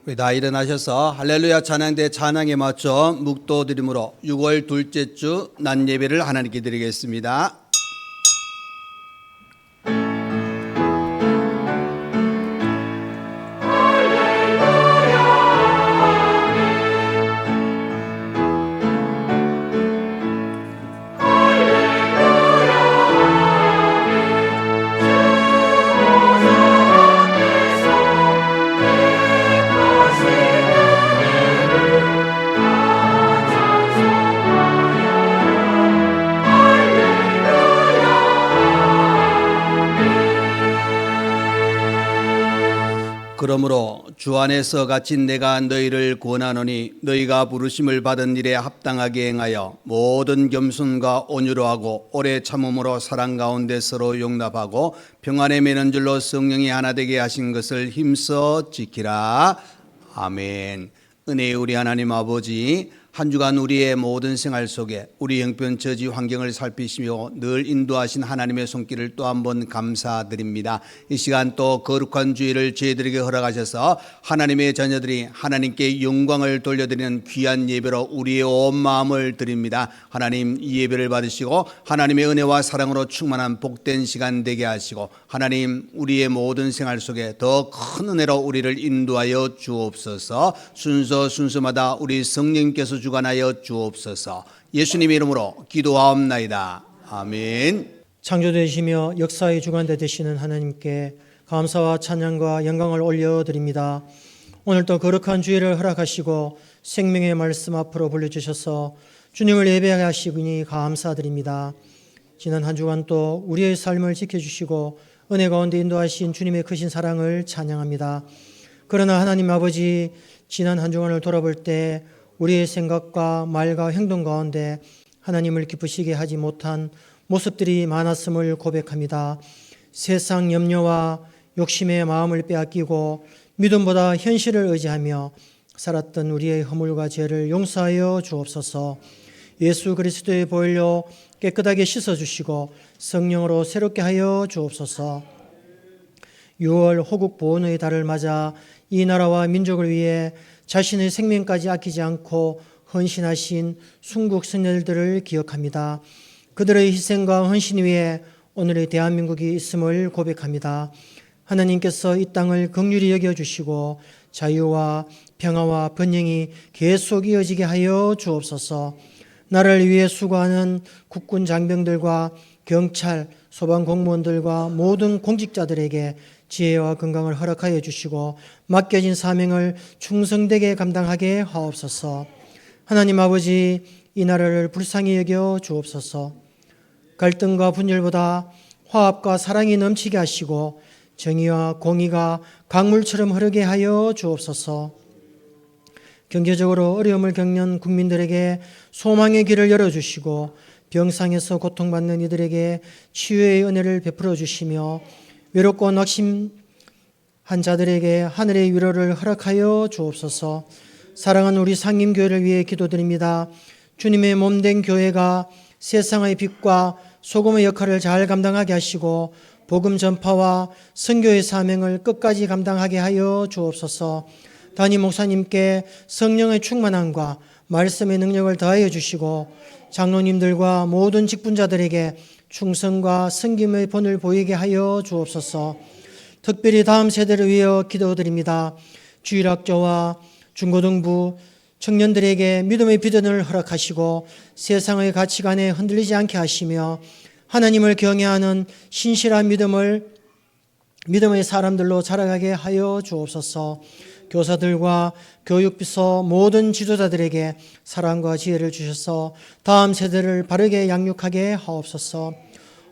우리 다 일어나셔서 할렐루야 찬양대 찬양에 맞춰 묵도 드림으로 6월 둘째 주 낮 예배를 하나님께 드리겠습니다. 그러므로 주 안에서 갇힌 내가 너희를 권하노니 너희가 부르심을 받은 일에 합당하게 행하여 모든 겸손과 온유로 하고 오래 참음으로 사랑 가운데 서로 용납하고 평안에 매는 줄로 성령이 하나 되게 하신 것을 힘써 지키라. 아멘. 은혜의 우리 하나님 아버지, 한 주간 우리의 모든 생활 속에 우리 형편 처지 환경을 살피시며 늘 인도하신 하나님의 손길을 또 한 번 감사드립니다. 이 시간 또 거룩한 주일을 저희들에게 허락하셔서 하나님의 자녀들이 하나님께 영광을 돌려드리는 귀한 예배로 우리의 온 마음을 드립니다. 하나님, 이 예배를 받으시고 하나님의 은혜와 사랑으로 충만한 복된 시간 되게 하시고 하나님, 우리의 모든 생활 속에 더 큰 은혜로 우리를 인도하여 주옵소서. 순서마다 우리 성령님께서 주관하여 주옵소서. 예수님의 이름으로 기도하옵나이다. 아멘. 창조되시며 역사의 주관대 되시는 하나님께 감사와 찬양과 영광을 올려드립니다. 오늘도 거룩한 주일을 허락하시고 생명의 말씀 앞으로 불러주셔서 주님을 예배하게 하시니 감사드립니다. 지난 한 주간 또 우리의 삶을 지켜주시고 은혜 가운데 인도하신 주님의 크신 사랑을 찬양합니다. 그러나 하나님 아버지, 지난 한 주간을 돌아볼 때 우리의 생각과 말과 행동 가운데 하나님을 기쁘시게 하지 못한 모습들이 많았음을 고백합니다. 세상 염려와 욕심의 마음을 빼앗기고 믿음보다 현실을 의지하며 살았던 우리의 허물과 죄를 용서하여 주옵소서. 예수 그리스도의 보혈로 깨끗하게 씻어주시고 성령으로 새롭게 하여 주옵소서. 6월 호국 보훈의 달을 맞아 이 나라와 민족을 위해 자신의 생명까지 아끼지 않고 헌신하신 순국 선열들을 기억합니다. 그들의 희생과 헌신 위에 오늘의 대한민국이 있음을 고백합니다. 하나님께서 이 땅을 긍휼히 여겨주시고 자유와 평화와 번영이 계속 이어지게 하여 주옵소서. 나라를 위해 수고하는 국군 장병들과 경찰, 소방공무원들과 모든 공직자들에게 지혜와 건강을 허락하여 주시고 맡겨진 사명을 충성되게 감당하게 하옵소서. 하나님 아버지, 이 나라를 불쌍히 여겨 주옵소서. 갈등과 분열보다 화합과 사랑이 넘치게 하시고 정의와 공의가 강물처럼 흐르게 하여 주옵소서. 경제적으로 어려움을 겪는 국민들에게 소망의 길을 열어주시고 병상에서 고통받는 이들에게 치유의 은혜를 베풀어 주시며 외롭고 낙심한 자들에게 하늘의 위로를 허락하여 주옵소서. 사랑하는 우리 상임교회를 위해 기도드립니다. 주님의 몸된 교회가 세상의 빛과 소금의 역할을 잘 감당하게 하시고 복음 전파와 선교의 사명을 끝까지 감당하게 하여 주옵소서. 담임 목사님께 성령의 충만함과 말씀의 능력을 더하여 주시고 장로님들과 모든 직분자들에게 충성과 섬김의 본을 보이게 하여 주옵소서. 특별히 다음 세대를 위해 기도드립니다. 주일학교와 중고등부 청년들에게 믿음의 비전을 허락하시고 세상의 가치관에 흔들리지 않게 하시며 하나님을 경외하는 신실한 믿음의 사람들로 자라가게 하여 주옵소서. 교사들과 교육비서 모든 지도자들에게 사랑과 지혜를 주셔서 다음 세대를 바르게 양육하게 하옵소서.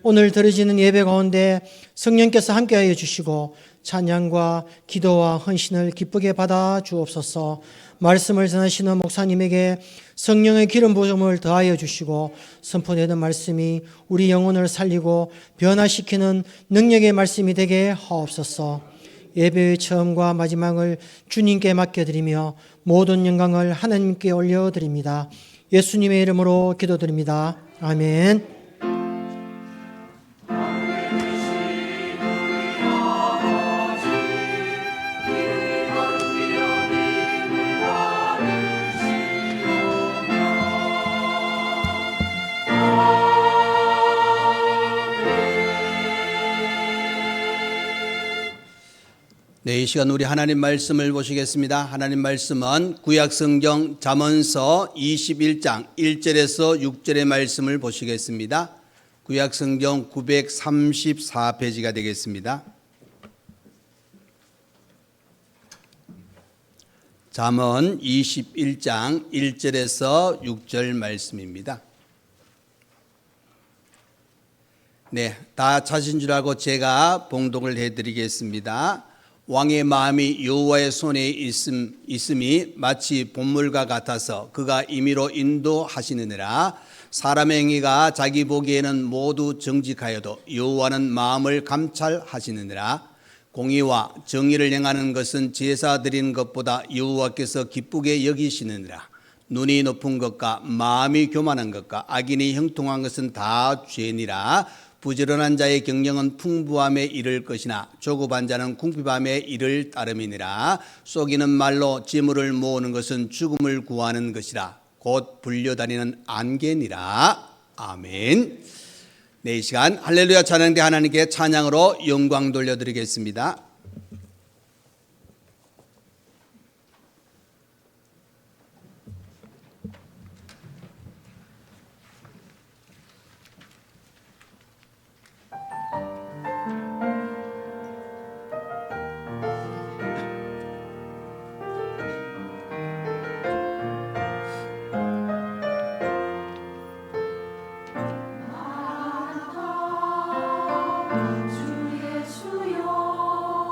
오늘 드려지는 예배 가운데 성령께서 함께하여 주시고 찬양과 기도와 헌신을 기쁘게 받아 주옵소서. 말씀을 전하시는 목사님에게 성령의 기름 부음을 더하여 주시고 선포되는 말씀이 우리 영혼을 살리고 변화시키는 능력의 말씀이 되게 하옵소서. 예배의 처음과 마지막을 주님께 맡겨드리며 모든 영광을 하나님께 올려드립니다. 예수님의 이름으로 기도드립니다. 아멘. 네, 이 시간 우리 하나님 말씀을 보시겠습니다. 하나님 말씀은 구약성경 잠언서 21장 1절에서 6절의 말씀을 보시겠습니다. 구약성경 934페이지가 되겠습니다. 잠언 21장 1절에서 6절 말씀입니다. 네, 다 찾으신 줄 알고 제가 봉독을 해드리겠습니다. 왕의 마음이 여호와의 손에 있음이 마치 봇물과 같아서 그가 임의로 인도하시느니라. 사람의 행위가 자기 보기에는 모두 정직하여도 여호와는 마음을 감찰하시느니라. 공의와 정의를 행하는 것은 제사 드리는 것보다 여호와께서 기쁘게 여기시느니라. 눈이 높은 것과 마음이 교만한 것과 악인이 형통한 것은 다 죄니라. 부지런한 자의 경영은 풍부함에 이를 것이나 조급한 자는 궁핍함에 이를 따름이니라. 속이는 말로 재물을 모으는 것은 죽음을 구하는 것이라. 곧 불려다니는 안개니라. 아멘. 네, 이 시간 할렐루야 찬양대 하나님께 찬양으로 영광 돌려드리겠습니다. 주 예수여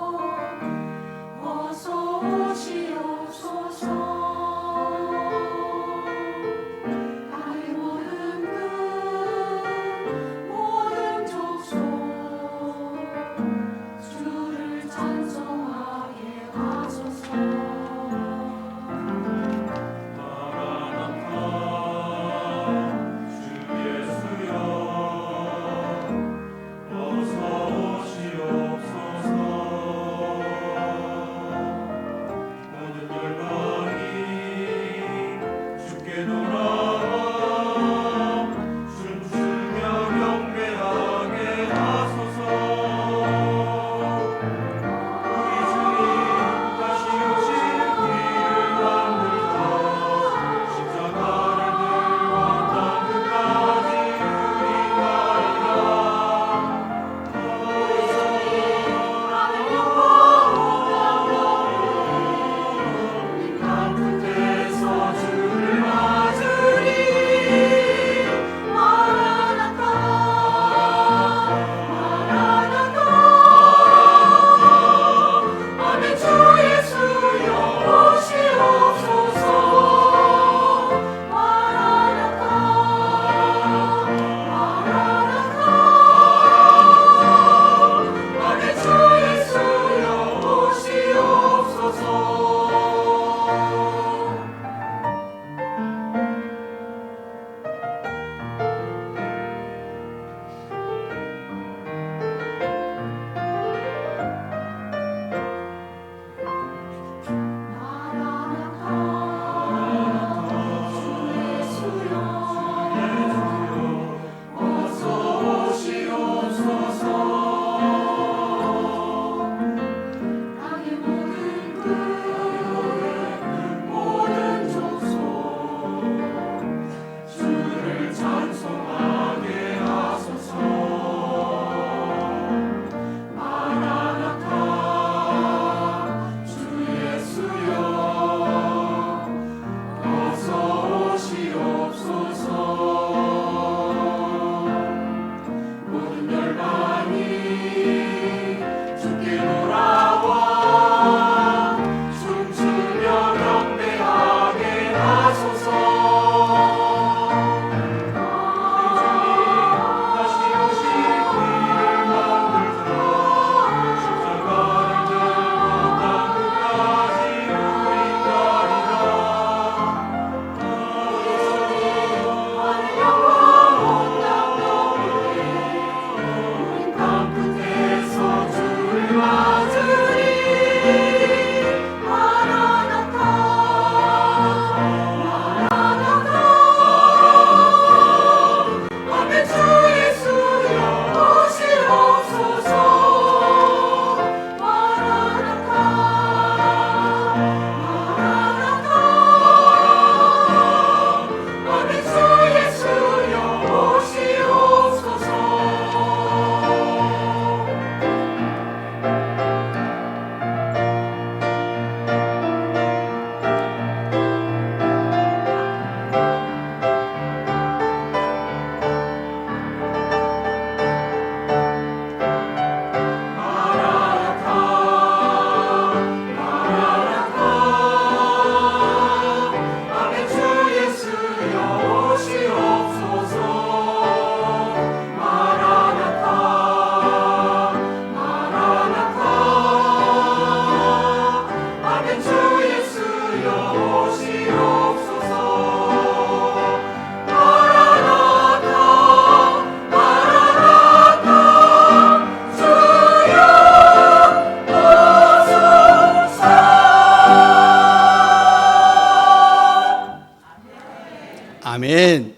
아멘.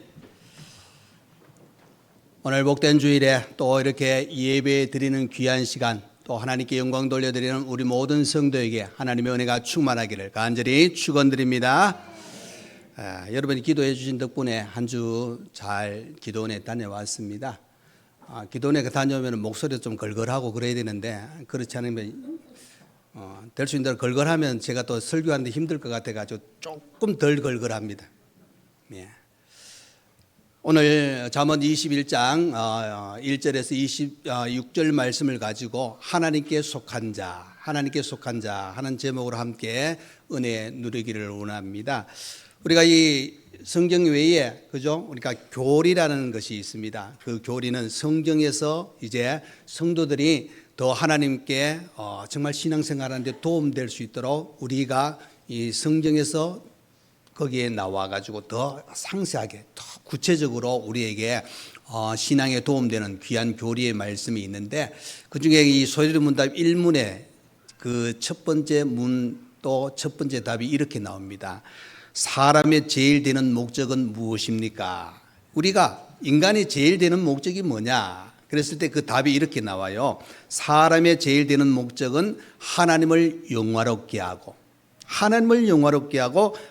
오늘 복된 주일에 또 이렇게 예배 드리는 귀한 시간, 또 하나님께 영광 돌려드리는 우리 모든 성도에게 하나님의 은혜가 충만하기를 간절히 축원드립니다. 여러분이 기도해 주신 덕분에 한 주 잘 기도원에 다녀왔습니다. 기도원에 다녀오면 목소리가 좀 걸걸하고 그래야 되는데 그렇지 않으면 될 수 있는 대로 걸걸하면 제가 또 설교하는데 힘들 것 같아가지고 조금 덜 걸걸합니다. 예. 오늘 잠언 21장 1절에서 26절 말씀을 가지고 하나님께 속한 자 하는 제목으로 함께 은혜 누리기를 원합니다. 우리가 이 성경 외에 그죠? 우리가 교리라는 것이 있습니다. 그 교리는 성경에서 이제 성도들이 더 하나님께 정말 신앙생활하는데 도움될 수 있도록 우리가 이 성경에서 거기에 나와가지고 더 상세하게, 더 구체적으로 우리에게 신앙에 도움되는 귀한 교리의 말씀이 있는데 그 중에 이 소리의 문답 1문에 그 첫 번째 문 또 첫 번째 답이 이렇게 나옵니다. 사람의 제일 되는 목적은 무엇입니까? 우리가 인간이 제일 되는 목적이 뭐냐? 그랬을 때 그 답이 이렇게 나와요. 사람의 제일 되는 목적은 하나님을 영화롭게 하고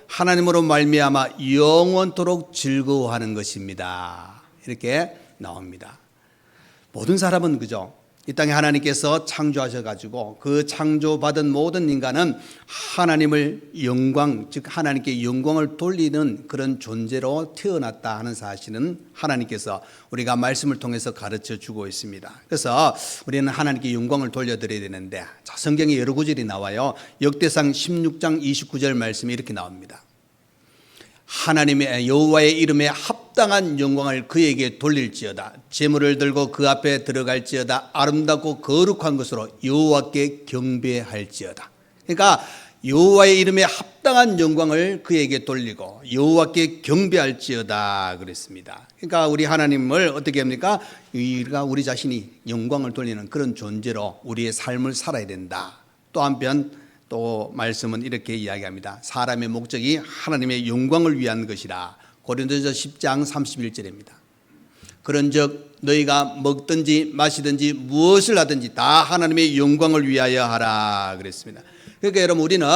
하나님으로 말미암아 영원토록 즐거워하는 것입니다. 이렇게 나옵니다. 모든 사람은 그죠? 이 땅에 하나님께서 창조하셔가지고 그 창조받은 모든 인간은 하나님을 영광, 즉 하나님께 영광을 돌리는 그런 존재로 태어났다 하는 사실은 하나님께서 우리가 말씀을 통해서 가르쳐 주고 있습니다. 그래서 우리는 하나님께 영광을 돌려드려야 되는데 성경에 여러 구절이 나와요. 역대상 16장 29절 말씀이 이렇게 나옵니다. 하나님의 여호와의 이름에 합당한 영광을 그에게 돌릴지어다. 제물을 들고 그 앞에 들어갈지어다. 아름답고 거룩한 것으로 여호와께 경배할지어다. 그러니까 여호와의 이름에 합당한 영광을 그에게 돌리고 여호와께 경배할지어다 그랬습니다. 그러니까 우리 하나님을 어떻게 합니까? 우리 자신이 영광을 돌리는 그런 존재로 우리의 삶을 살아야 된다. 또 한편 또 말씀은 이렇게 이야기합니다. 사람의 목적이 하나님의 영광을 위한 것이라. 고린도전서 10장 31절입니다. 그런즉 너희가 먹든지 마시든지 무엇을 하든지 다 하나님의 영광을 위하여 하라 그랬습니다. 그러니까 여러분 우리는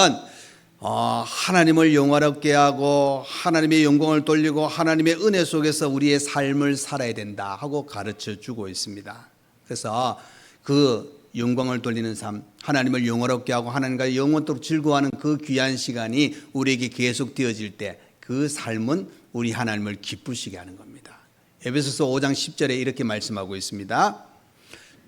하나님을 영화롭게 하고 하나님의 영광을 돌리고 하나님의 은혜 속에서 우리의 삶을 살아야 된다 하고 가르쳐 주고 있습니다. 그래서 그 영광을 돌리는 삶, 하나님을 영화롭게 하고 하나님과 영원토록 즐거워하는 그 귀한 시간이 우리에게 계속 되어질 때 그 삶은 우리 하나님을 기쁘시게 하는 겁니다. 에베소서 5장 10절에 이렇게 말씀하고 있습니다.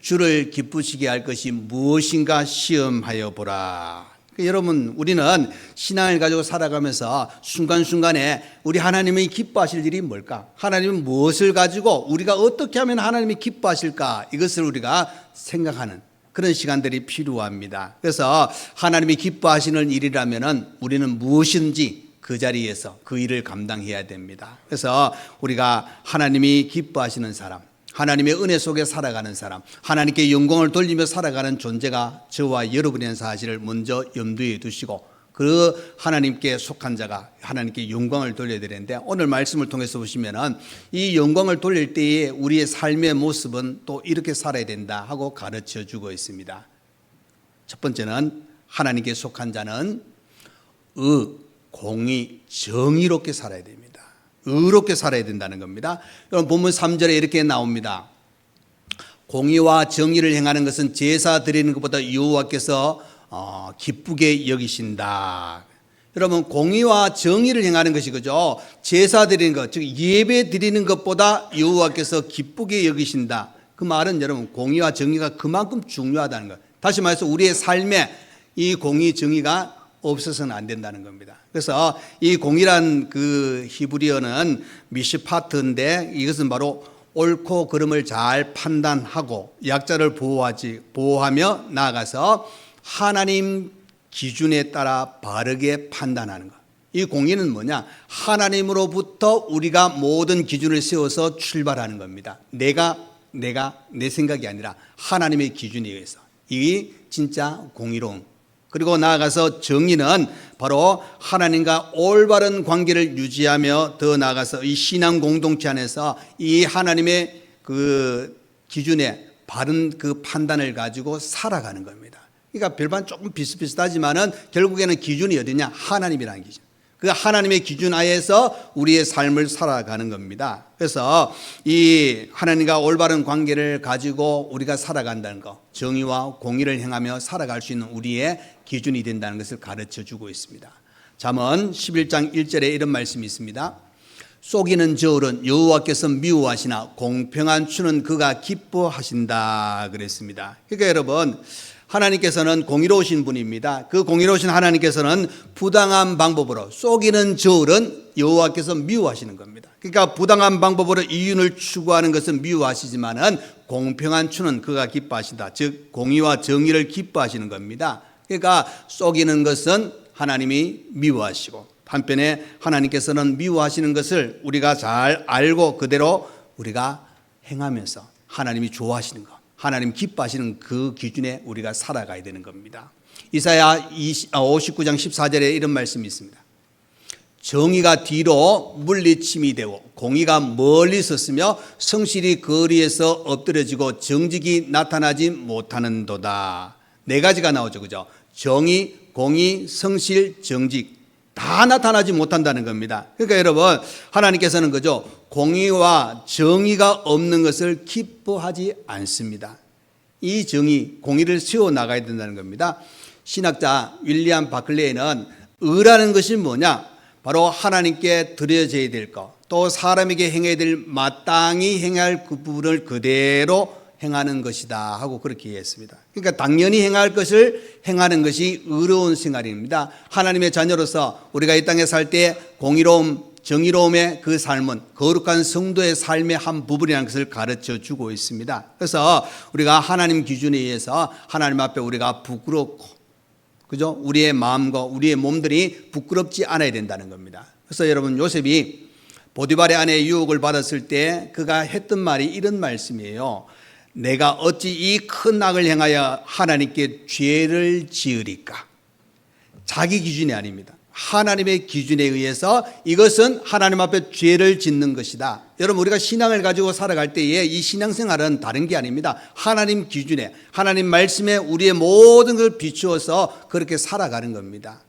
주를 기쁘시게 할 것이 무엇인가 시험하여 보라. 여러분 우리는 신앙을 가지고 살아가면서 순간순간에 우리 하나님이 기뻐하실 일이 뭘까? 하나님은 무엇을 가지고 우리가 어떻게 하면 하나님이 기뻐하실까? 이것을 우리가 생각하는 그런 시간들이 필요합니다. 그래서 하나님이 기뻐하시는 일이라면 우리는 무엇인지 그 자리에서 그 일을 감당해야 됩니다. 그래서 우리가 하나님이 기뻐하시는 사람, 하나님의 은혜 속에 살아가는 사람, 하나님께 영광을 돌리며 살아가는 존재가 저와 여러분이라는 사실을 먼저 염두에 두시고 그 하나님께 속한 자가 하나님께 영광을 돌려야 되는데 오늘 말씀을 통해서 보시면은 이 영광을 돌릴 때에 우리의 삶의 모습은 또 이렇게 살아야 된다 하고 가르쳐 주고 있습니다. 첫 번째는 하나님께 속한 자는 공의, 정의롭게 살아야 됩니다. 의롭게 살아야 된다는 겁니다. 그럼 본문 3절에 이렇게 나옵니다. 공의와 정의를 행하는 것은 제사 드리는 것보다 여호와께서 기쁘게 여기신다. 여러분 공의와 정의를 행하는 것이 그죠? 제사 드리는 것, 즉 예배 드리는 것보다 여호와께서 기쁘게 여기신다. 그 말은 여러분 공의와 정의가 그만큼 중요하다는 것. 다시 말해서 우리의 삶에 이 공의 정의가 없어서는 안 된다는 겁니다. 그래서 이 공의란 그 히브리어는 미시파트인데 이것은 바로 옳고 그름을 잘 판단하고 약자를 보호하며 나아가서 하나님 기준에 따라 바르게 판단하는 것. 이 공의는 뭐냐? 하나님으로부터 우리가 모든 기준을 세워서 출발하는 겁니다. 내 생각이 아니라 하나님의 기준에 의해서. 이 진짜 공의로운 그리고 나아가서 정의는 바로 하나님과 올바른 관계를 유지하며 더 나아가서 이 신앙 공동체 안에서 이 하나님의 그 기준에 바른 그 판단을 가지고 살아가는 겁니다. 그러니까 별반 조금 비슷비슷하지만은 결국에는 기준이 어디냐? 하나님이라는 기준. 그 하나님의 기준 하에서 우리의 삶을 살아가는 겁니다. 그래서 이 하나님과 올바른 관계를 가지고 우리가 살아간다는 것, 정의와 공의를 행하며 살아갈 수 있는 우리의 기준이 된다는 것을 가르쳐 주고 있습니다. 잠언 11장 1절에 이런 말씀이 있습니다. 속이는 저울은 여호와께서 미워하시나 공평한 추는 그가 기뻐하신다 그랬습니다. 그러니까 여러분, 하나님께서는 공의로우신 분입니다. 그 공의로우신 하나님께서는 부당한 방법으로 속이는 저울은 여호와께서 미워하시는 겁니다. 그러니까 부당한 방법으로 이윤을 추구하는 것은 미워하시지만은 공평한 추는 그가 기뻐하신다. 즉 공의와 정의를 기뻐하시는 겁니다. 그러니까 속이는 것은 하나님이 미워하시고 한편에 하나님께서는 미워하시는 것을 우리가 잘 알고 그대로 우리가 행하면서 하나님이 좋아하시는 것, 하나님 기뻐하시는 그 기준에 우리가 살아가야 되는 겁니다. 이사야 59장 14절에 이런 말씀이 있습니다. 정의가 뒤로 물리침이 되고 공의가 멀리 섰으며 성실이 거리에서 엎드려지고 정직이 나타나지 못하는도다. 네 가지가 나오죠, 그죠? 정의, 공의, 성실, 정직 다 나타나지 못한다는 겁니다. 그러니까 여러분, 하나님께서는 그죠? 공의와 정의가 없는 것을 기뻐하지 않습니다. 이 정의, 공의를 세워나가야 된다는 겁니다. 신학자 윌리엄 바클레이는 의라는 것이 뭐냐? 바로 하나님께 드려져야 될 것, 또 사람에게 행해야 될 마땅히 행해야 할 그 부분을 그대로 행하는 것이다 하고 그렇게 이해했습니다. 그러니까 당연히 행할 것을 행하는 것이 의로운 생활입니다. 하나님의 자녀로서 우리가 이 땅에 살 때 공의로움, 정의로움의 그 삶은 거룩한 성도의 삶의 한 부분이라는 것을 가르쳐 주고 있습니다. 그래서 우리가 하나님 기준에 의해서 하나님 앞에 우리가 부끄럽고, 그죠? 우리의 마음과 우리의 몸들이 부끄럽지 않아야 된다는 겁니다. 그래서 여러분, 요셉이 보디발의 아내의 유혹을 받았을 때 그가 했던 말이 이런 말씀이에요. 내가 어찌 이 큰 악을 행하여 하나님께 죄를 지으리까? 자기 기준이 아닙니다. 하나님의 기준에 의해서 이것은 하나님 앞에 죄를 짓는 것이다. 여러분, 우리가 신앙을 가지고 살아갈 때에 이 신앙생활은 다른 게 아닙니다. 하나님 기준에, 하나님 말씀에 우리의 모든 걸 비추어서 그렇게 살아가는 겁니다.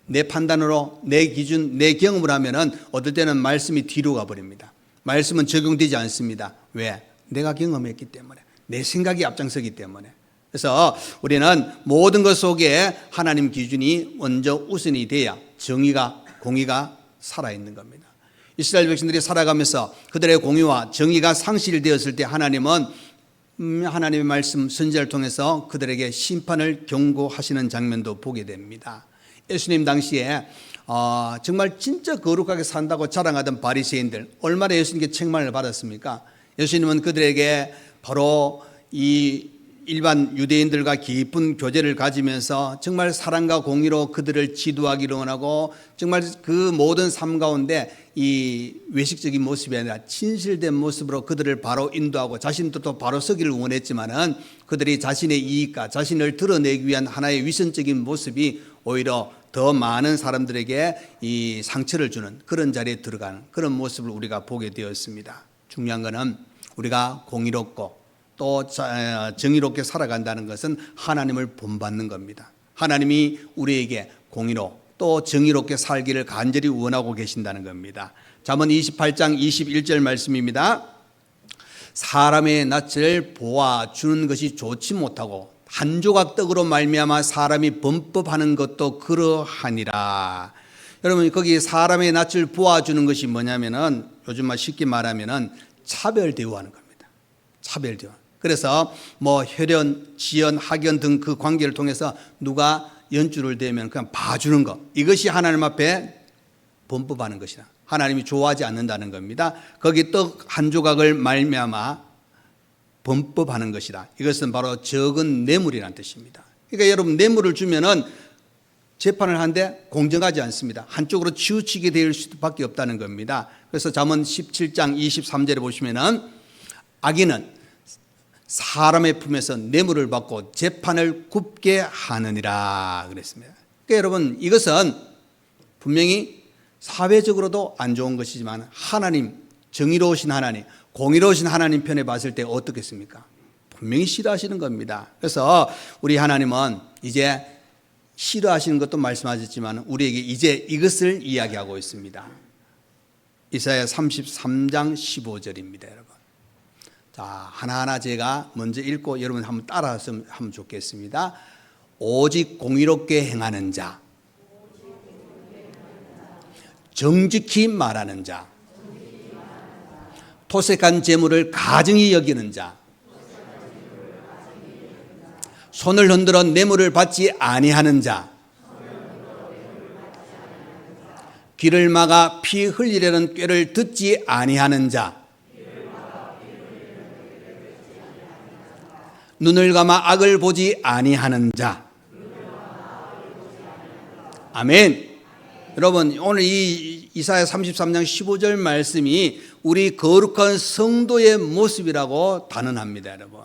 내 판단으로, 내 기준, 내 경험을 하면은 어떨 때는 말씀이 뒤로 가버립니다. 말씀은 적용되지 않습니다. 왜? 내가 경험했기 때문에, 내 생각이 앞장서기 때문에. 그래서 우리는 모든 것 속에 하나님 기준이 먼저 우선이 돼야 정의가, 공의가 살아있는 겁니다. 이스라엘 백성들이 살아가면서 그들의 공의와 정의가 상실되었을 때 하나님은 하나님의 말씀 선지자를 통해서 그들에게 심판을 경고하시는 장면도 보게 됩니다. 예수님 당시에 정말 진짜 거룩하게 산다고 자랑하던 바리새인들, 얼마나 예수님께 책망을 받았습니까? 예수님은 그들에게 바로 이 일반 유대인들과 깊은 교제를 가지면서 정말 사랑과 공의로 그들을 지도하기를 원하고, 정말 그 모든 삶 가운데 이 외식적인 모습이 아니라 진실된 모습으로 그들을 바로 인도하고 자신도 또 바로 서기를 원했지만은 그들이 자신의 이익과 자신을 드러내기 위한 하나의 위선적인 모습이 오히려 더 많은 사람들에게 이 상처를 주는 그런 자리에 들어가는 그런 모습을 우리가 보게 되었습니다. 중요한 것은 우리가 공의롭고 또 정의롭게 살아간다는 것은 하나님을 본받는 겁니다. 하나님이 우리에게 공의로 또 정의롭게 살기를 간절히 원하고 계신다는 겁니다. 잠언 28장 21절 말씀입니다. 사람의 낯을 보아주는 것이 좋지 못하고 한 조각 떡으로 말미암아 사람이 범법하는 것도 그러하니라. 여러분, 거기 사람의 낯을 보아주는 것이 뭐냐면은 요즘 말 쉽게 말하면은 차별 대우하는 겁니다. 차별 대우. 그래서 뭐 혈연, 지연, 학연 등 그 관계를 통해서 누가 연주를 대면 그냥 봐주는 것, 이것이 하나님 앞에 범법하는 것이다. 하나님이 좋아하지 않는다는 겁니다. 거기 떡 한 조각을 말미암아 범법하는 것이다. 이것은 바로 적은 뇌물이라는 뜻입니다. 그러니까 여러분, 뇌물을 주면은 재판을 하는데 공정하지 않습니다. 한쪽으로 치우치게 될 수밖에 없다는 겁니다. 그래서 잠언 17장 23절에 보시면은 악인은 사람의 품에서 뇌물을 받고 재판을 굽게 하느니라 그랬습니다. 그러니까 여러분, 이것은 분명히 사회적으로도 안 좋은 것이지만 하나님, 정의로우신 하나님, 공의로우신 하나님 편에 봤을 때 어떻겠습니까? 분명히 싫어하시는 겁니다. 그래서 우리 하나님은 이제 싫어하시는 것도 말씀하셨지만 우리에게 이제 이것을 이야기하고 있습니다. 이사야 33장 15절입니다, 여러분. 자, 하나하나 제가 먼저 읽고 여러분 한번 따라서 하면 좋겠습니다. 오직 공의롭게 행하는 자, 정직히 말하는 자, 토색한 재물을 가증히 여기는 자, 손을 흔들어 뇌물을 받지 아니하는 자, 귀를 막아 피 흘리려는 꾀를 듣지 아니하는 자, 눈을 감아 악을 보지 아니하는 자. 아멘. 여러분, 오늘 이 이사야 33장 15절 말씀이 우리 거룩한 성도의 모습이라고 단언합니다, 여러분.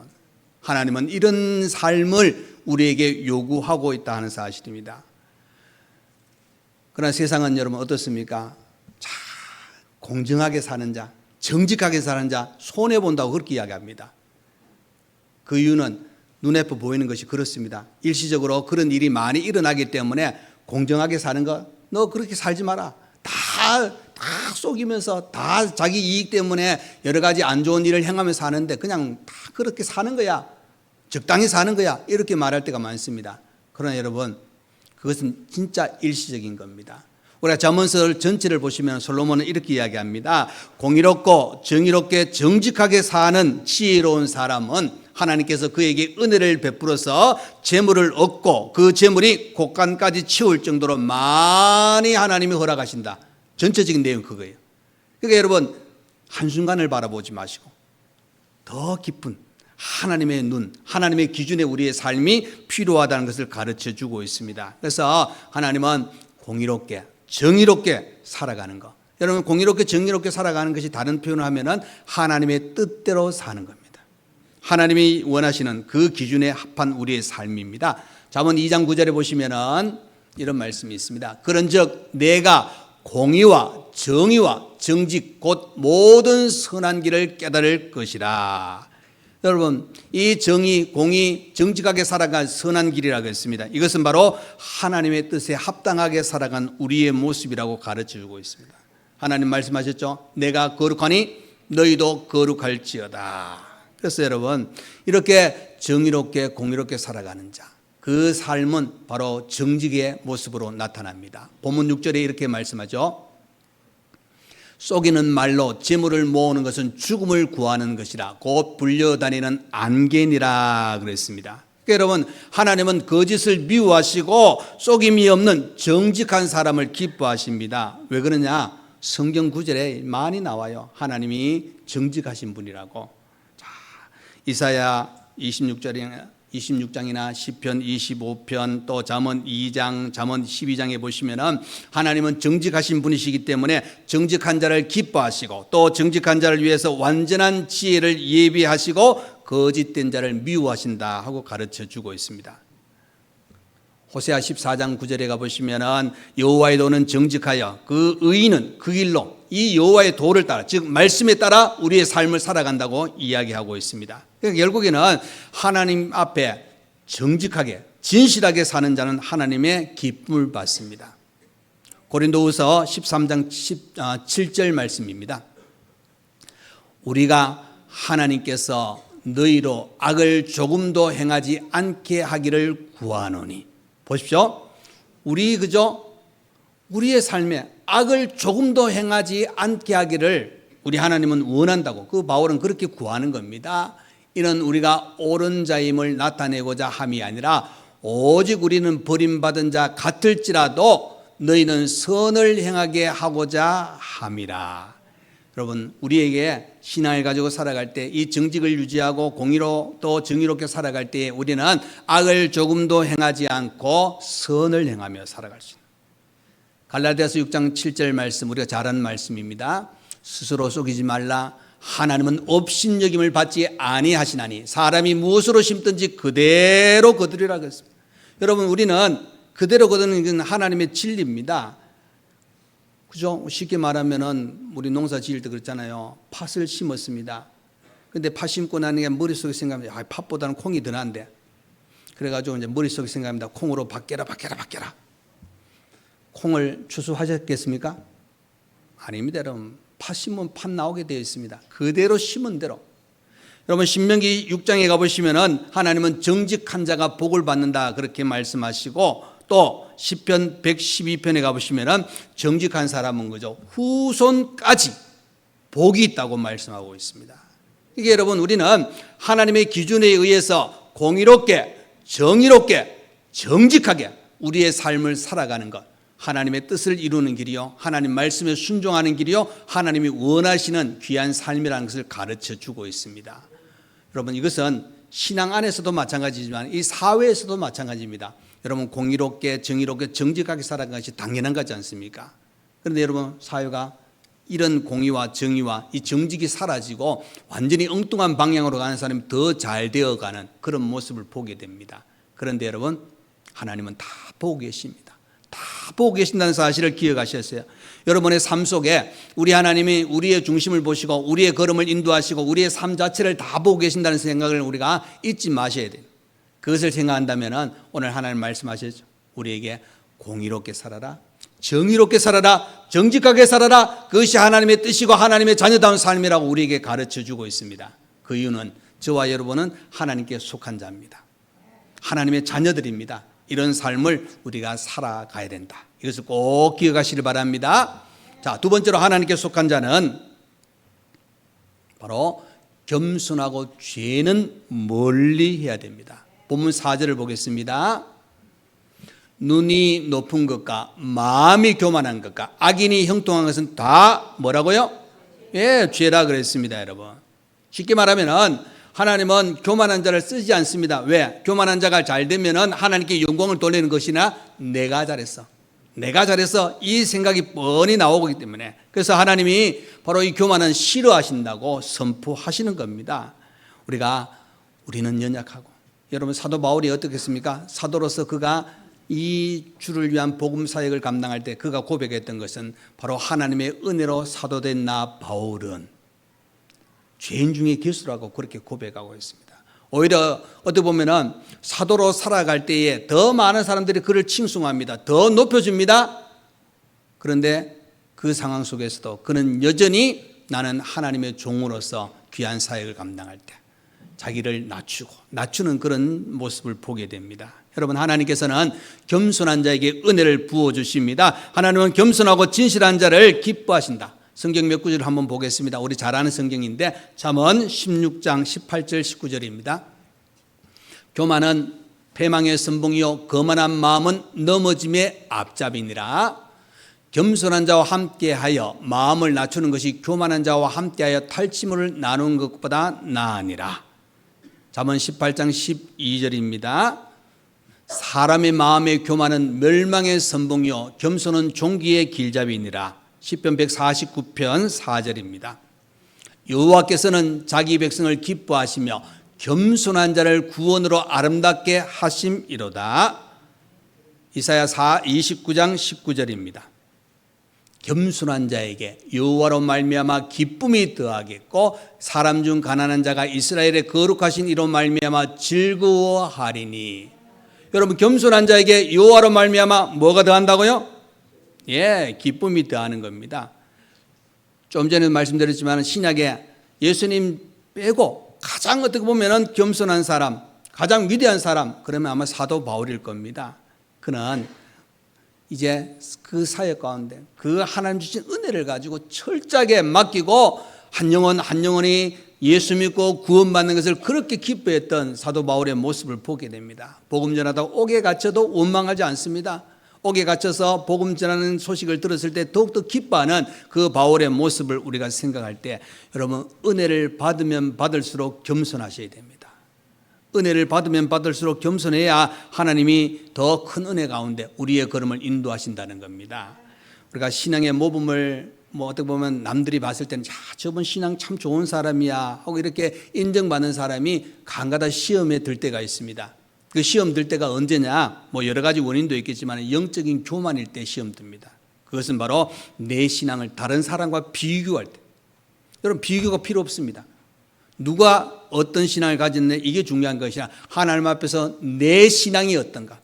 하나님은 이런 삶을 우리에게 요구하고 있다 하는 사실입니다. 그러나 세상은 여러분 어떻습니까? 자, 공정하게 사는 자, 정직하게 사는 자, 손해본다고 그렇게 이야기합니다. 그 이유는 눈에 보이는 것이 그렇습니다. 일시적으로 그런 일이 많이 일어나기 때문에 공정하게 사는 거, 너 그렇게 살지 마라. 다 속이면서 다 자기 이익 때문에 여러 가지 안 좋은 일을 행하면서 사는데 그냥 다 그렇게 사는 거야. 적당히 사는 거야. 이렇게 말할 때가 많습니다. 그러나 여러분, 그것은 진짜 일시적인 겁니다. 우리가 잠언서 전체를 보시면 솔로몬은 이렇게 이야기합니다. 공의롭고 정의롭게 정직하게 사는 지혜로운 사람은 하나님께서 그에게 은혜를 베풀어서 재물을 얻고 그 재물이 곳간까지 채울 정도로 많이 하나님이 허락하신다. 전체적인 내용은 그거예요. 그러니까 여러분, 한순간을 바라보지 마시고 더 깊은 하나님의 눈, 하나님의 기준에 우리의 삶이 필요하다는 것을 가르쳐 주고 있습니다. 그래서 하나님은 공의롭게 정의롭게 살아가는 것. 여러분, 공의롭게 정의롭게 살아가는 것이 다른 표현을 하면은 하나님의 뜻대로 사는 겁니다. 하나님이 원하시는 그 기준에 합한 우리의 삶입니다. 잠언 2장 9절에 보시면은 이런 말씀이 있습니다. 그런즉 내가 공의와 정의와 정직 곧 모든 선한 길을 깨달을 것이라. 여러분, 이 정의, 공의, 정직하게 살아간 선한 길이라고 했습니다. 이것은 바로 하나님의 뜻에 합당하게 살아간 우리의 모습이라고 가르쳐주고 있습니다. 하나님 말씀하셨죠? 내가 거룩하니 너희도 거룩할지어다. 그래서 여러분, 이렇게 정의롭게 공의롭게 살아가는 자, 그 삶은 바로 정직의 모습으로 나타납니다. 본문 6절에 이렇게 말씀하죠. 속이는 말로 재물을 모으는 것은 죽음을 구하는 것이라 곧 불려다니는 안개니라 그랬습니다. 그러니까 여러분, 하나님은 거짓을 미워하시고 속임이 없는 정직한 사람을 기뻐하십니다. 왜 그러냐? 성경 구절에 많이 나와요. 하나님이 정직하신 분이라고. 자, 이사야 26장이나 시편 25편 또 잠언 2장, 잠언 12장에 보시면은 하나님은 정직하신 분이시기 때문에 정직한 자를 기뻐하시고 또 정직한 자를 위해서 완전한 지혜를 예비하시고 거짓된 자를 미워하신다 하고 가르쳐 주고 있습니다. 호세아 14장 9절에 가보시면은 여호와의 도는 정직하여 그 의인은 그 길로 이 여호와의 도를 따라, 즉 말씀에 따라 우리의 삶을 살아간다고 이야기하고 있습니다. 그러니까 결국에는 하나님 앞에 정직하게 진실하게 사는 자는 하나님의 기쁨을 받습니다. 고린도후서 13장 7절 말씀입니다. 우리가 하나님께서 너희로 악을 조금도 행하지 않게 하기를 구하노니. 보십시오. 우리의 삶에 악을 조금도 행하지 않게 하기를 우리 하나님은 원한다고, 그 바울은 그렇게 구하는 겁니다. 이는 우리가 옳은 자임을 나타내고자 함이 아니라 오직 우리는 버림받은 자 같을지라도 너희는 선을 행하게 하고자 함이라. 여러분, 우리에게 신앙을 가지고 살아갈 때 이 정직을 유지하고 공의로 또 정의롭게 살아갈 때 우리는 악을 조금도 행하지 않고 선을 행하며 살아갈 수 있는, 갈라디아서 6장 7절 말씀, 우리가 잘 아는 말씀입니다. 스스로 속이지 말라. 하나님은 업신여김을 받지 아니하시나니 사람이 무엇으로 심든지 그대로 거두리라 그랬습니다. 여러분, 우리는 그대로 거두는 건 하나님의 진리입니다. 그죠? 쉽게 말하면은 우리 농사 지을 때 그랬잖아요. 팥을 심었습니다. 근데 팥 심고 나니까 머릿속에 생각합니다. 팥보다는 콩이 더 나은데. 그래가지고 이제 머릿속에 생각합니다. 콩으로 바뀌라. 콩을 추수하셨겠습니까? 아닙니다, 여러분. 팥 심으면 팥 나오게 되어 있습니다. 그대로 심은 대로. 여러분, 신명기 6장에 가보시면은 하나님은 정직한 자가 복을 받는다 그렇게 말씀하시고, 또 시편 112편에 가보시면은 정직한 사람은 그죠, 후손까지 복이 있다고 말씀하고 있습니다. 이게 여러분, 우리는 하나님의 기준에 의해서 공의롭게, 정의롭게, 정직하게 우리의 삶을 살아가는 것, 하나님의 뜻을 이루는 길이요, 하나님 말씀에 순종하는 길이요, 하나님이 원하시는 귀한 삶이라는 것을 가르쳐 주고 있습니다. 여러분, 이것은 신앙 안에서도 마찬가지지만 이 사회에서도 마찬가지입니다. 여러분, 공의롭게, 정의롭게, 정직하게 살아가는 것이 당연한 거지 않습니까? 그런데 여러분, 사회가 이런 공의와 정의와 이 정직이 사라지고 완전히 엉뚱한 방향으로 가는 사람이 더 잘 되어가는 그런 모습을 보게 됩니다. 그런데 여러분, 하나님은 다 보고 계십니다. 다 보고 계신다는 사실을 기억하셨어요. 여러분의 삶 속에 우리 하나님이 우리의 중심을 보시고 우리의 걸음을 인도하시고 우리의 삶 자체를 다 보고 계신다는 생각을 우리가 잊지 마셔야 돼요. 그것을 생각한다면 오늘 하나님 말씀하셨죠. 우리에게 공의롭게 살아라, 정의롭게 살아라, 정직하게 살아라. 그것이 하나님의 뜻이고 하나님의 자녀다운 삶이라고 우리에게 가르쳐주고 있습니다. 그 이유는 저와 여러분은 하나님께 속한 자입니다. 하나님의 자녀들입니다. 이런 삶을 우리가 살아가야 된다. 이것을 꼭 기억하시길 바랍니다. 자, 두 번째로 하나님께 속한 자는 바로 겸손하고 죄는 멀리 해야 됩니다. 본문 4절을 보겠습니다. 눈이 높은 것과 마음이 교만한 것과 악인이 형통한 것은 다 뭐라고요? 예, 죄라 그랬습니다, 여러분. 쉽게 말하면은 하나님은 교만한 자를 쓰지 않습니다. 왜? 교만한 자가 잘 되면은 하나님께 영광을 돌리는 것이나 내가 잘했어, 이 생각이 뻔히 나오기 때문에, 그래서 하나님이 바로 이 교만은 싫어하신다고 선포하시는 겁니다. 우리는 연약하고, 여러분, 사도 바울이 어떻게 했습니까? 사도로서 그가 이 주를 위한 복음 사역을 감당할 때 그가 고백했던 것은 바로 하나님의 은혜로 사도된 나 바울은 죄인 중에 괴수라고 그렇게 고백하고 있습니다. 오히려 어떻게 보면은 사도로 살아갈 때에 더 많은 사람들이 그를 칭송합니다. 더 높여줍니다. 그런데 그 상황 속에서도 그는 여전히 나는 하나님의 종으로서 귀한 사역을 감당할 때 자기를 낮추는 그런 모습을 보게 됩니다. 여러분, 하나님께서는 겸손한 자에게 은혜를 부어주십니다. 하나님은 겸손하고 진실한 자를 기뻐하신다. 성경 몇 구절을 한번 보겠습니다. 우리 잘 아는 성경인데 잠언 16장 18절 19절입니다. 교만은 패망의 선봉이요 거만한 마음은 넘어짐의 앞잡이니라. 겸손한 자와 함께하여 마음을 낮추는 것이 교만한 자와 함께하여 탈취물을 나누는 것보다 나으니라. 잠언 18장 12절입니다. 사람의 마음의 교만은 멸망의 선봉이요 겸손은 종기의 길잡이니라. 시편 149편 4절입니다. 여호와께서는 자기 백성을 기뻐하시며 겸손한 자를 구원으로 아름답게 하심이로다. 이사야 29장 19절입니다. 겸손한 자에게 여호와로 말미암아 기쁨이 더하겠고 사람 중 가난한 자가 이스라엘의 거룩하신 이로 말미암아 즐거워하리니. 여러분, 겸손한 자에게 여호와로 말미암아 뭐가 더한다고요? 예, 기쁨이 더하는 겁니다. 좀 전에 말씀드렸지만 신약에 예수님 빼고 가장 어떻게 보면 겸손한 사람, 가장 위대한 사람, 그러면 아마 사도 바울일 겁니다. 그는 이제 그 사역 가운데 그 하나님 주신 은혜를 가지고 철저하게 맡기고 한 영혼이 예수 믿고 구원받는 것을 그렇게 기뻐했던 사도 바울의 모습을 보게 됩니다. 복음 전하다가 옥에 갇혀도 원망하지 않습니다. 옥에 갇혀서 복음 전하는 소식을 들었을 때 더욱더 기뻐하는 그 바울의 모습을 우리가 생각할 때 여러분, 은혜를 받으면 받을수록 겸손하셔야 됩니다. 은혜를 받으면 받을수록 겸손해야 하나님이 더 큰 은혜 가운데 우리의 걸음을 인도하신다는 겁니다. 우리가 신앙의 모범을 뭐 어떻게 보면 남들이 봤을 때는 저분 신앙 참 좋은 사람이야 하고 이렇게 인정받는 사람이 간간다 시험에 들 때가 있습니다. 그 시험 들 때가 언제냐? 뭐 여러 가지 원인도 있겠지만 영적인 교만일 때 시험 듭니다. 그것은 바로 내 신앙을 다른 사람과 비교할 때. 여러분, 비교가 필요 없습니다. 누가 어떤 신앙을 가졌네, 이게 중요한 것이 아니라 하나님 앞에서 내 신앙이 어떤가,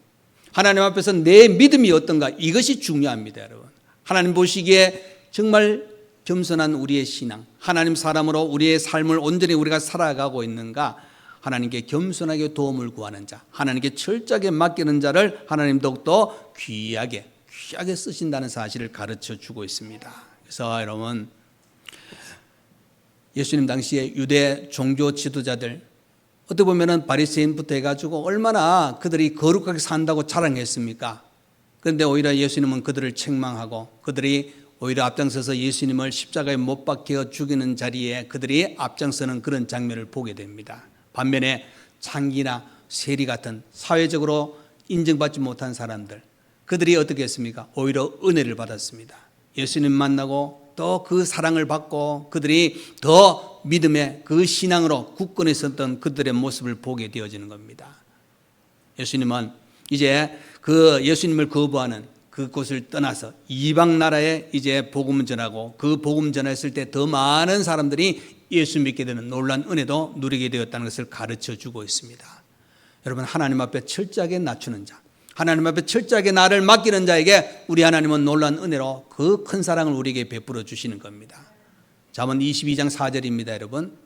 하나님 앞에서 내 믿음이 어떤가, 이것이 중요합니다. 여러분, 하나님 보시기에 정말 겸손한 우리의 신앙, 하나님 사람으로 우리의 삶을 온전히 우리가 살아가고 있는가, 하나님께 겸손하게 도움을 구하는 자, 하나님께 철저하게 맡기는 자를 하나님 더욱더 귀하게 쓰신다는 사실을 가르쳐 주고 있습니다. 그래서 여러분, 예수님 당시에 유대 종교 지도자들, 어떻게 보면은 바리새인부터 해가지고 얼마나 그들이 거룩하게 산다고 자랑했습니까? 그런데 오히려 예수님은 그들을 책망하고 그들이 오히려 앞장서서 예수님을 십자가에 못 박혀 죽이는 자리에 그들이 앞장서는 그런 장면을 보게 됩니다. 반면에 창기나 세리 같은 사회적으로 인정받지 못한 사람들, 그들이 어떻게 했습니까? 오히려 은혜를 받았습니다. 예수님 만나고 또 그 사랑을 받고 그들이 더 믿음의 그 신앙으로 굳건히 섰던 그들의 모습을 보게 되어지는 겁니다. 예수님은 이제 그 예수님을 거부하는 그곳을 떠나서 이방 나라에 이제 복음을 전하고 그 복음 전했을 때 더 많은 사람들이 예수 믿게 되는 놀라운 은혜도 누리게 되었다는 것을 가르쳐 주고 있습니다. 여러분, 하나님 앞에 철저하게 낮추는 자, 하나님 앞에 철저하게 나를 맡기는 자에게 우리 하나님은 놀라운 은혜로 그 큰 사랑을 우리에게 베풀어 주시는 겁니다. 잠언 22장 4절입니다. 여러분,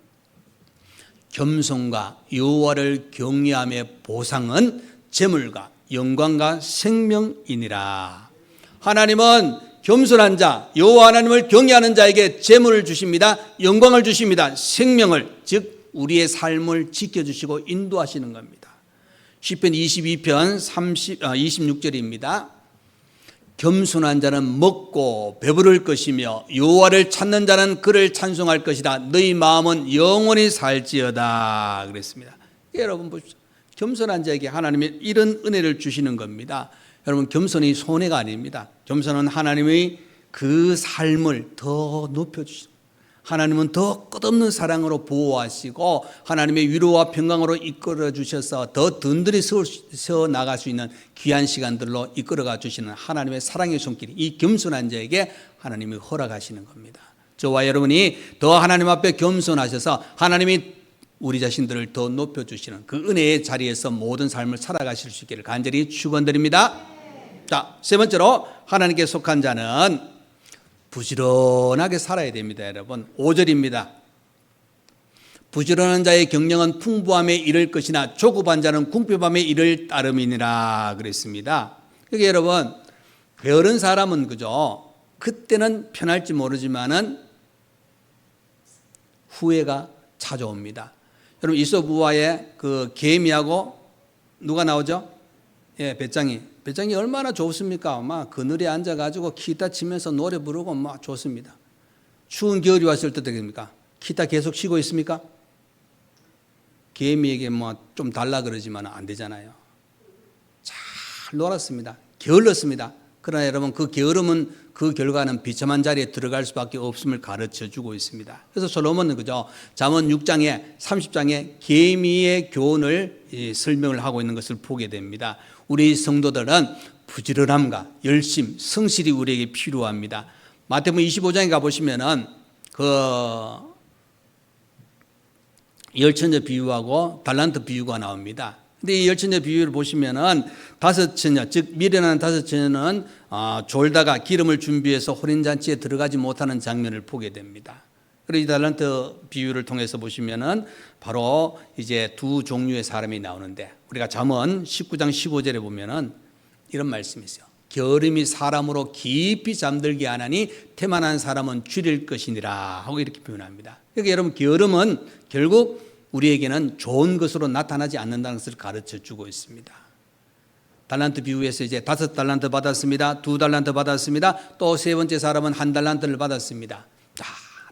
겸손과 여호와를 경외함의 보상은 재물과 영광과 생명이니라. 하나님은 겸손한 자, 여호와 하나님을 경외하는 자에게 재물을 주십니다. 영광을 주십니다. 생명을, 즉 우리의 삶을 지켜주시고 인도하시는 겁니다. 시편 22편 26절입니다. 겸손한 자는 먹고 배부를 것이며 여호와를 찾는 자는 그를 찬송할 것이다. 너희 마음은 영원히 살지어다. 그랬습니다. 여러분 보십시오. 겸손한 자에게 하나님이 이런 은혜를 주시는 겁니다. 여러분, 겸손이 손해가 아닙니다. 겸손은 하나님의 그 삶을 더 높여주시고 하나님은 더 끝없는 사랑으로 보호하시고 하나님의 위로와 평강으로 이끌어 주셔서 더 든든히 세워 나갈 수 있는 귀한 시간들로 이끌어가 주시는 하나님의 사랑의 손길이 이 겸손한 자에게 하나님이 허락하시는 겁니다. 저와 여러분이 더 하나님 앞에 겸손하셔서 하나님이 우리 자신들을 더 높여주시는 그 은혜의 자리에서 모든 삶을 살아가실 수 있기를 간절히 축원드립니다. 자, 세 번째로 하나님께 속한 자는 부지런하게 살아야 됩니다. 여러분, 5절입니다. 부지런한 자의 경영은 풍부함에 이를 것이나 조급한 자는 궁핍함에 이를 따름이니라 그랬습니다. 그러니까 여러분, 게으른 사람은 그죠, 그때는 편할지 모르지만은 후회가 찾아옵니다. 여러분, 이소부와의 그 개미하고 누가 나오죠? 예, 배짱이 얼마나 좋습니까? 막 그늘에 앉아가지고 기타 치면서 노래 부르고 막 좋습니다. 추운 겨울이 왔을 때 어떻게 됩니까? 기타 계속 치고 있습니까? 개미에게 뭐 좀 달라 그러지만 안 되잖아요. 잘 놀았습니다. 게을렀습니다. 그러나 여러분, 그 게으름은 그 결과는 비참한 자리에 들어갈 수밖에 없음을 가르쳐 주고 있습니다. 그래서 솔로몬은 그죠, 잠언 6장에 30장에 개미의 교훈을 설명을 하고 있는 것을 보게 됩니다. 우리 성도들은 부지런함과 열심, 성실이 우리에게 필요합니다. 마태복음 25장에 가보시면은 그 열천재 비유하고 달란트 비유가 나옵니다. 근데 이 열천재 비유를 보시면은 다섯 처녀, 즉 미련한 다섯 처녀는 졸다가 기름을 준비해서 혼인잔치에 들어가지 못하는 장면을 보게 됩니다. 그리고 이 달란트 비유를 통해서 보시면은 바로 이제 두 종류의 사람이 나오는데, 우리가 잠언 19장 15절에 보면은 이런 말씀이 있어요. 게으름이 사람으로 깊이 잠들게 하나니 태만한 사람은 줄일 것이니라 하고 이렇게 표현합니다. 그러니까 여러분, 게으름은 결국 우리에게는 좋은 것으로 나타나지 않는다는 것을 가르쳐 주고 있습니다. 달란트 비유에서 이제 5달란트 받았습니다. 2달란트 받았습니다. 또 세 번째 사람은 1달란트를 받았습니다. 자,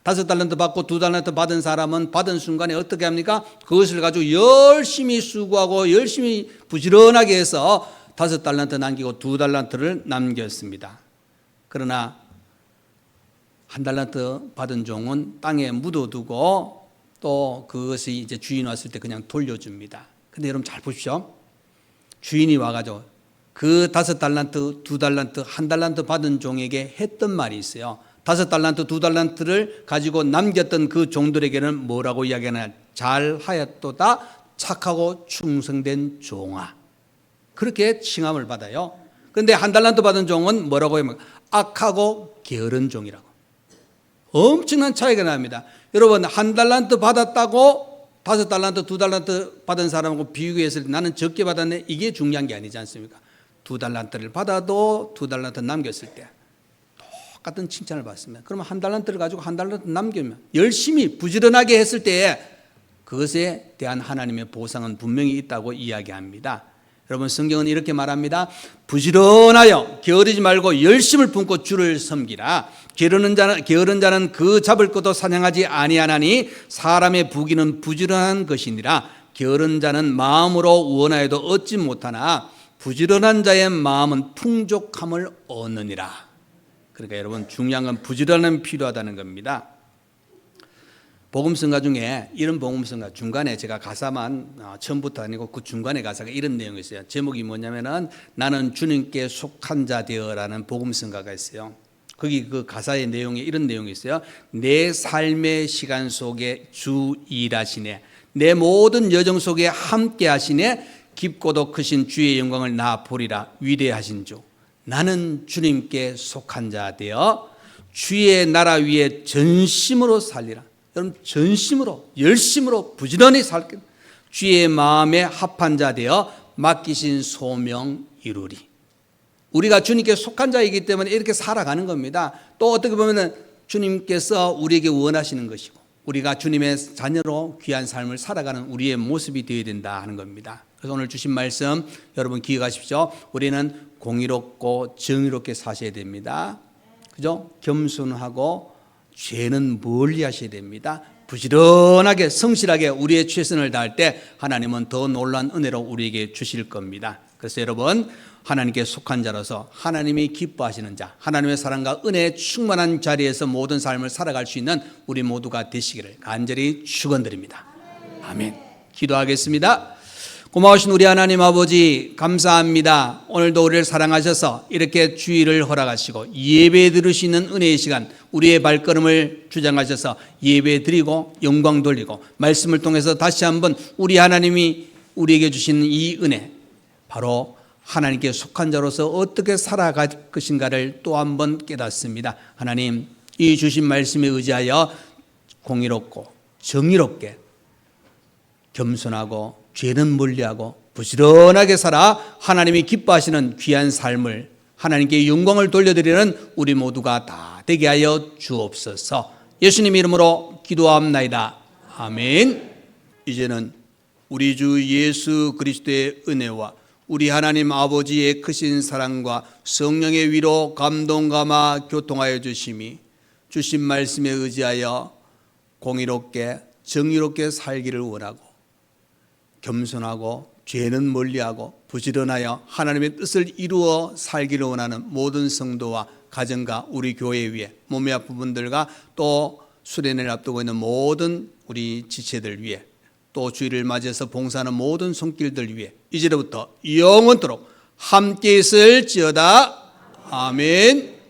5달란트 받고 2달란트 받은 사람은 받은 순간에 어떻게 합니까? 그것을 가지고 열심히 수고하고 열심히 부지런하게 해서 5달란트 남기고 2달란트를 남겼습니다. 그러나 한 달란트 받은 종은 땅에 묻어두고 또 그것이 이제 주인 왔을 때 그냥 돌려줍니다. 근데 여러분 잘 보십시오. 주인이 와가지고 그 5달란트, 2달란트, 1달란트 받은 종에게 했던 말이 있어요. 5달란트, 2달란트를 가지고 남겼던 그 종들에게는 뭐라고 이야기하나? 잘하였도다, 착하고 충성된 종아. 그렇게 칭함을 받아요. 그런데 1달란트 받은 종은 뭐라고 하면 악하고 게으른 종이라고. 엄청난 차이가 납니다. 여러분 1달란트 받았다고 5달란트, 2달란트 받은 사람하고 비교했을 때 나는 적게 받았네, 이게 중요한 게 아니지 않습니까? 2달란트를 받아도 2달란트 남겼을 때 똑같은 칭찬을 받습니다. 그러면 1달란트를 가지고 1달란트 남기면 열심히 부지런하게 했을 때에 그것에 대한 하나님의 보상은 분명히 있다고 이야기합니다. 여러분 성경은 이렇게 말합니다. 부지런하여 게으르지 말고 열심을 품고 주를 섬기라. 게으른 자는 그 잡을 것도 사냥하지 아니하나니 사람의 부귀는 부지런한 것이니라. 게으른 자는 마음으로 원하여도 얻지 못하나 부지런한 자의 마음은 풍족함을 얻느니라. 그러니까 여러분 중요한 건 부지런함이 필요하다는 겁니다. 복음성가 중에 이런 복음성가 중간에 제가 가사만 처음부터 아니고 그 중간에 가사가 이런 내용이 있어요. 제목이 뭐냐면은 나는 주님께 속한 자 되어라는 복음성가가 있어요. 거기 그 가사의 내용에 이런 내용이 있어요. 내 삶의 시간 속에 주 일하시네. 내 모든 여정 속에 함께 하시네. 깊고도 크신 주의 영광을 나 보리라. 위대하신 주. 나는 주님께 속한 자 되어 주의 나라 위에 전심으로 살리라. 여러분 전심으로 열심으로 부지런히 살게 주의 마음에 합한 자 되어 맡기신 소명 이루리. 우리가 주님께 속한 자이기 때문에 이렇게 살아가는 겁니다. 또 어떻게 보면 주님께서 우리에게 원하시는 것이고 우리가 주님의 자녀로 귀한 삶을 살아가는 우리의 모습이 되어야 된다 하는 겁니다. 그래서 오늘 주신 말씀 여러분 기억하십시오. 우리는 공의롭고 정의롭게 사셔야 됩니다. 그죠? 겸손하고 죄는 멀리 하셔야 됩니다. 부지런하게 성실하게 우리의 최선을 다할 때 하나님은 더 놀라운 은혜로 우리에게 주실 겁니다. 그래서 여러분 하나님께 속한 자로서 하나님이 기뻐하시는 자, 하나님의 사랑과 은혜에 충만한 자리에서 모든 삶을 살아갈 수 있는 우리 모두가 되시기를 간절히 축원드립니다. 아멘. 기도하겠습니다. 고마우신 우리 하나님 아버지 감사합니다. 오늘도 우리를 사랑하셔서 이렇게 주의를 허락하시고 예배 드릴 수 있는 은혜의 시간 우리의 발걸음을 주장하셔서 예배 드리고 영광 돌리고 말씀을 통해서 다시 한번 우리 하나님이 우리에게 주신 이 은혜 바로 하나님께 속한 자로서 어떻게 살아갈 것인가를 또 한번 깨닫습니다. 하나님 이 주신 말씀에 의지하여 공의롭고 정의롭게 겸손하고 죄는 멀리하고 부지런하게 살아 하나님이 기뻐하시는 귀한 삶을 하나님께 영광을 돌려드리는 우리 모두가 다 되게 하여 주옵소서. 예수님 이름으로 기도합나이다. 아멘. 이제는 우리 주 예수 그리스도의 은혜와 우리 하나님 아버지의 크신 사랑과 성령의 위로 감동 감화 교통하여 주심이 주신 말씀에 의지하여 공의롭게 정의롭게 살기를 원하고 겸손하고 죄는 멀리하고 부지런하여 하나님의 뜻을 이루어 살기를 원하는 모든 성도와 가정과 우리 교회 위에 몸의 아픈 분들과 또 수련회를 앞두고 있는 모든 우리 지체들 위해 또 주일을 맞이해서 봉사하는 모든 손길들 위해 이제부터 영원토록 함께 있을지어다. 아멘.